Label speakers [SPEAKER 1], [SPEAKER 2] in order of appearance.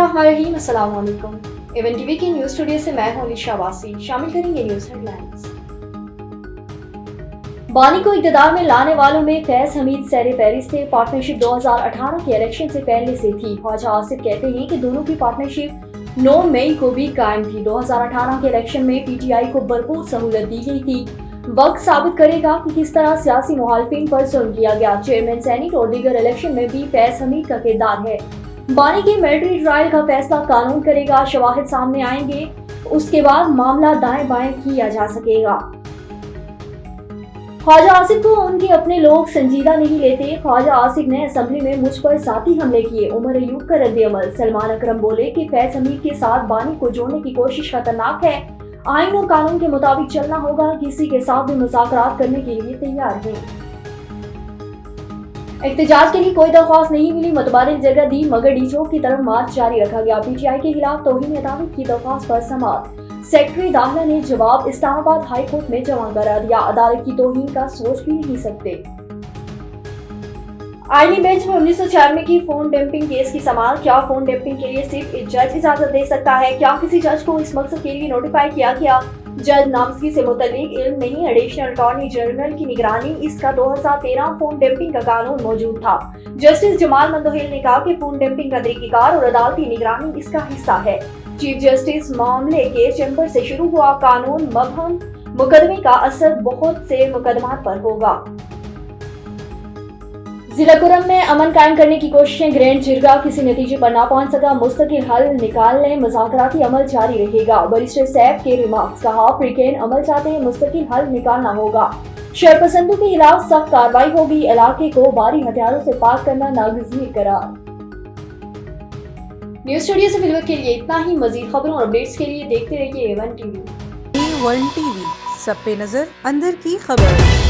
[SPEAKER 1] बिस्मिल्लाहिर्रहमानिर्रहीम, अस्सलाम वालेकुम। एवन टीवी की न्यूज स्टूडियो से मैं हूं अलीशा वासी। शामिल करेंगे न्यूज हेडलाइंस। बानी को इक़्तिदार में लाने वालों में फैज हमीद सर फहरिस्त थे। पार्टनरशिप 2018 के इलेक्शन से पहले से थी। ख्वाजा आसिफ कहते हैं कि दोनों की पार्टनरशिप 9 मई को भी कायम थी। 2018 के इलेक्शन में पीटीआई को भरपूर सहूलत दी गई थी। वक्त साबित करेगा कि किस तरह सियासी मुखालिफिन पर जुल्म किया गया। चेयरमैन सेनेट और दीगर इलेक्शन में भी फैज हमीद का किरदार है। बानी के मिलिट्री ट्रायल का फैसला कानून करेगा। शवाहिद सामने आएंगे, उसके बाद मामला दाएं बाएं किया जा सकेगा। ख्वाजा आसिफ को उनके अपने लोग संजीदा नहीं लेते। ख्वाजा आसिफ ने असेंबली में मुझ पर साथी हमले किए। उमर अयूब का रद्द-ए-अमल। सलमान अकरम बोले कि फैज हमीद के साथ बानी को जोड़ने की कोशिश खतरनाक है। आइन और कानून के मुताबिक चलना होगा। किसी के साथ भी मुज़ाकरात करने के लिए तैयार हैं। एहतजाज के लिए कोई दरख्वास्त नहीं मिली, मुतबादिल जगह दी, मगर डी चौक की तरफ मार्च जारी रखा गया। पीटीआई के खिलाफ तौहीन अदालत की दरख्वास्त पर समाअत। सेक्रेटरी दाखिला ने जवाब इस्लामाबाद हाई कोर्ट में जमा करा दिया। अदालत की तौहीन का सोच भी नहीं सकते। आईनी बेंच में 1996 की फोन डंपिंग केस की समाअत। क्या फोन डंपिंग के लिए सिर्फ एक जज इजाजत दे सकता है? क्या किसी जज को इस मकसद के लिए नोटिफाई किया गया? जज नामजदगी से मुतल्लिक इल्म नहीं। एडिशनल अटॉर्नी जनरल की निगरानी इसका 2013 फोन डंपिंग का कानून मौजूद था। जस्टिस जमाल मंदोहिल ने कहा कि फोन डंपिंग का तरीक़ेकार और अदालती निगरानी इसका हिस्सा है। चीफ जस्टिस मामले के चैम्बर से शुरू हुआ। कानून मबहम मुकदमे का असर बहुत से मुकदमात पर होगा। जिला कुरम में अमन कायम करने की कोशिशें। ग्रैंड जिरगा किसी नतीजे पर ना पहुंच सका। मुस्तकिल हल निकालने मुज़ाकराती अमल जारी रहेगा। बैरिस्टर सैफ के रिमार्क्स। कहा अफ्रीकन अमल चाहते हैं, मुस्तकिल हल निकालना होगा। शरपसंदों के खिलाफ सख्त कार्रवाई होगी। इलाके को भारी हथियारों से पाक करना नागज़ीर करार। न्यूज स्टूडियो से फिलहाल के लिए इतना ही। मजीद खबरों और अपडेट्स के लिए देखते रहिए A1 TV।
[SPEAKER 2] A1 TV, सब पे नजर, अंदर की खबर।